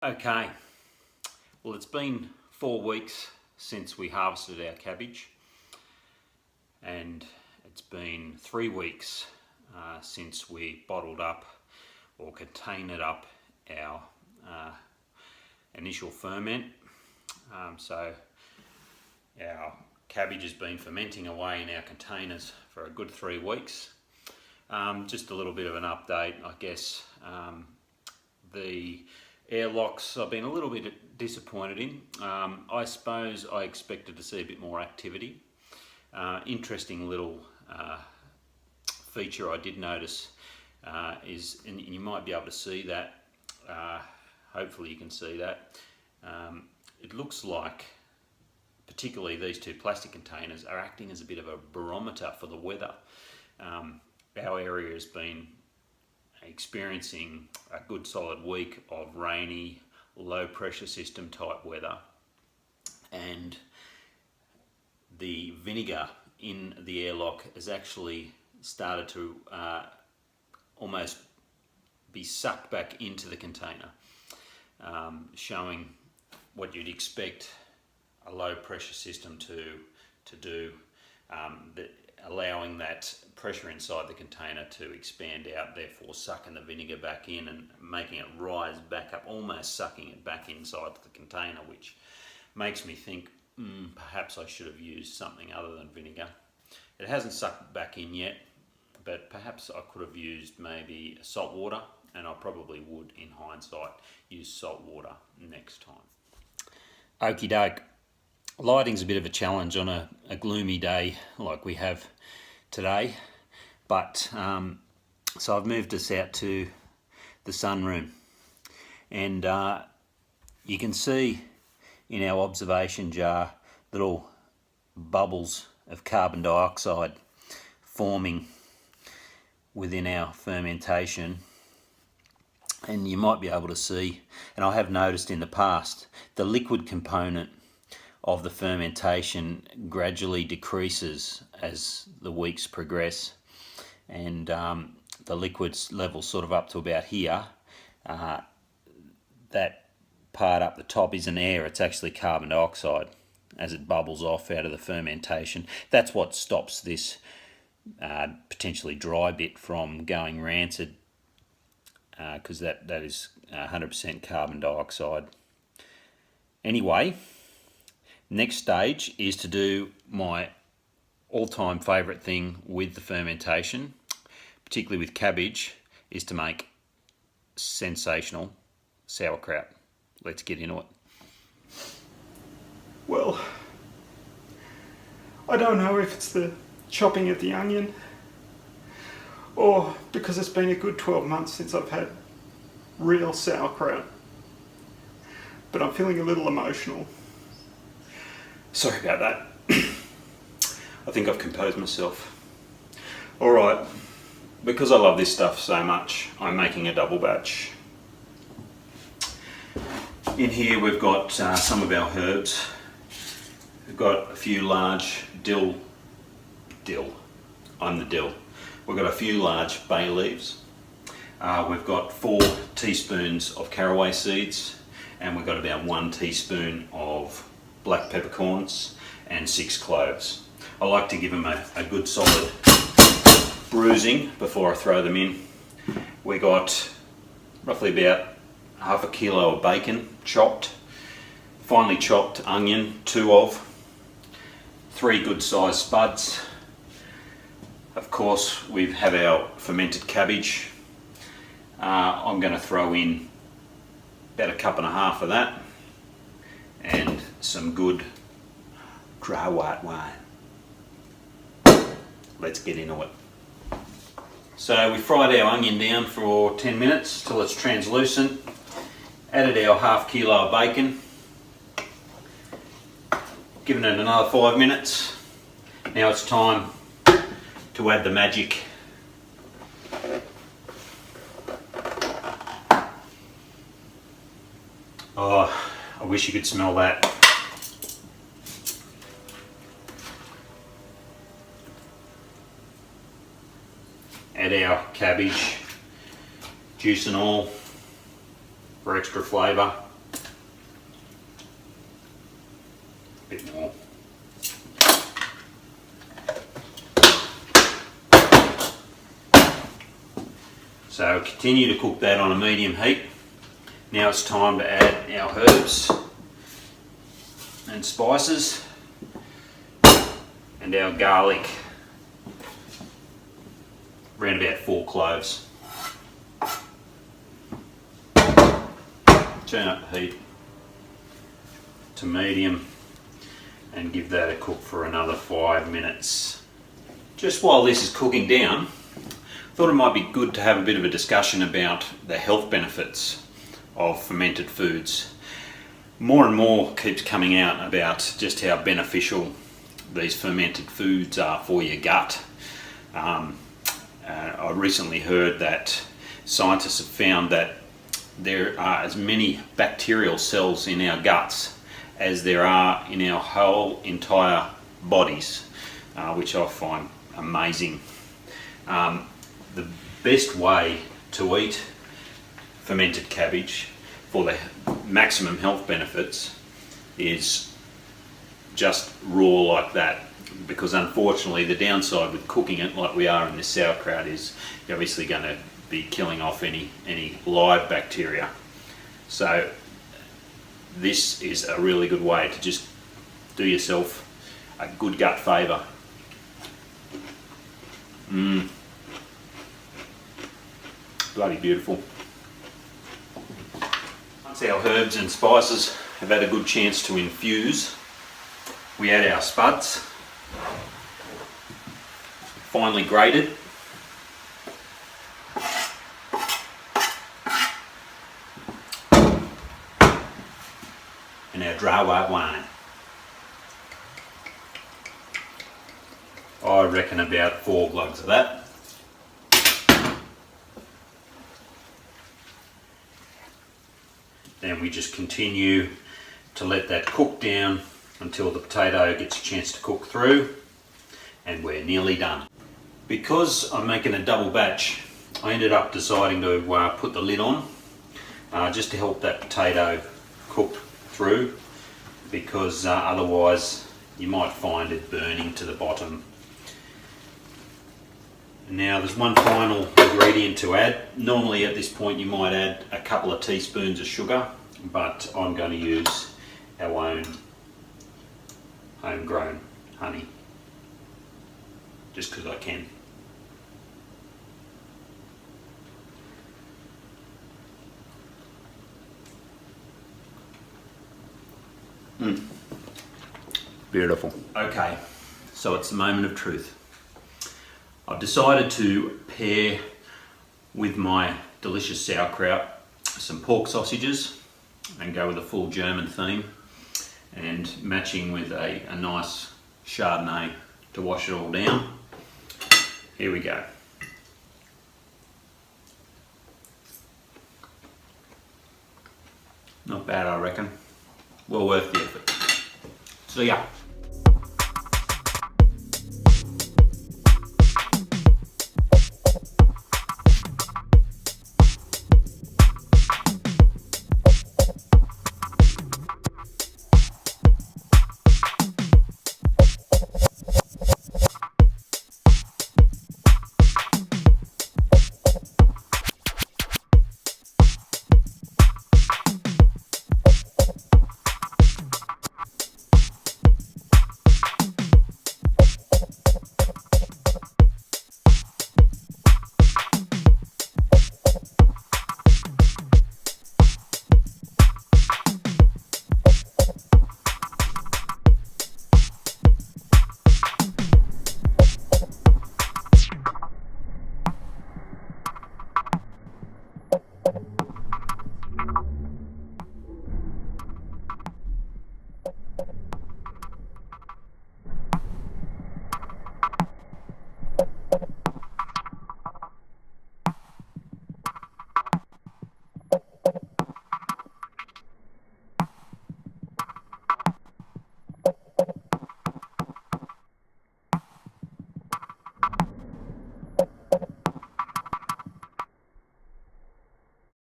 Okay, well it's been 4 weeks since we harvested our cabbage, and it's been 3 weeks since we bottled up or containered up our initial ferment. So our cabbage has been fermenting away in our containers for a good 3 weeks. Just a little bit of an update, I guess. The airlocks I've been a little bit disappointed in. I suppose I expected to see a bit more activity. Interesting little feature I did notice is, and you might be able to see that, hopefully you can see that, it looks like particularly these two plastic containers are acting as a bit of a barometer for the weather. Our area has been experiencing a good solid week of rainy, low pressure system type weather, and the vinegar in the airlock has actually started to almost be sucked back into the container, showing what you'd expect a low pressure system to do, allowing that pressure inside the container to expand out, therefore sucking the vinegar back in and making it rise back up, almost sucking it back inside the container, which makes me think perhaps I should have used something other than vinegar. It hasn't sucked back in yet, but perhaps I could have used maybe salt water, and I probably would, in hindsight, use salt water next time. Okie doke. Lighting's a bit of a challenge on a gloomy day like we have today, but so I've moved us out to the sunroom, and you can see in our observation jar little bubbles of carbon dioxide forming within our fermentation, and you might be able to see, and I have noticed in the past, the liquid component of the fermentation gradually decreases as the weeks progress, and the liquids level sort of up to about here. That part up the top isn't air, it's actually carbon dioxide as it bubbles off out of the fermentation. That's what stops this potentially dry bit from going rancid, because that is 100% carbon dioxide. Anyway, next stage is to do my all-time favourite thing with the fermentation, particularly with cabbage, is to make sensational sauerkraut. Let's get into it. Well, I don't know if it's the chopping of the onion or because it's been a good 12 months since I've had real sauerkraut, but I'm feeling a little emotional. Sorry about that. I think I've composed myself. Alright, because I love this stuff so much, I'm making a double batch. In here we've got some of our herbs. We've got a few large dill. I'm the dill. We've got a few large bay leaves. We've got 4 teaspoons of caraway seeds, and we've got about 1 teaspoon of black peppercorns and 6 cloves. I like to give them a good solid bruising before I throw them in. We got roughly about half a kilo of bacon chopped, finely chopped onion, 2 of, 3 good sized spuds. Of course, we have our fermented cabbage. I'm going to throw in about 1.5 cups of that, and some good dry white wine. Let's get into it. So we fried our onion down for 10 minutes till it's translucent. Added our half kilo of bacon. Given it another 5 minutes. Now it's time to add the magic. Oh, I wish you could smell that. Add our cabbage, juice and all for extra flavour. So continue to cook that on a medium heat. Now it's time to add our herbs and spices and our garlic, around about 4 cloves. Turn up the heat to medium and give that a cook for another 5 minutes. Just while this is cooking down, I thought it might be good to have a bit of a discussion about the health benefits of fermented foods. More and more keeps coming out about just how beneficial these fermented foods are for your gut. I recently heard that scientists have found that there are as many bacterial cells in our guts as there are in our whole entire bodies, which I find amazing. The best way to eat fermented cabbage for the maximum health benefits is just raw like that, because unfortunately the downside with cooking it like we are in this sauerkraut is you're obviously going to be killing off any live bacteria. So this is a really good way to just do yourself a good gut favour. Bloody beautiful. Once our herbs and spices have had a good chance to infuse, we add our spuds, finely grated, and our dry white wine. I reckon about 4 glugs of that. Then we just continue to let that cook down until the potato gets a chance to cook through, and we're nearly done. Because I'm making a double batch, I ended up deciding to put the lid on just to help that potato cook through, because otherwise you might find it burning to the bottom. Now there's one final ingredient to add. Normally at this point you might add a couple of teaspoons of sugar, but I'm going to use our own homegrown honey, just because I can. Beautiful. Okay, so it's the moment of truth. I've decided to pair with my delicious sauerkraut some pork sausages and go with a full German theme, and matching with a nice Chardonnay to wash it all down. Here we go. Not bad, I reckon. Well worth the effort. See ya.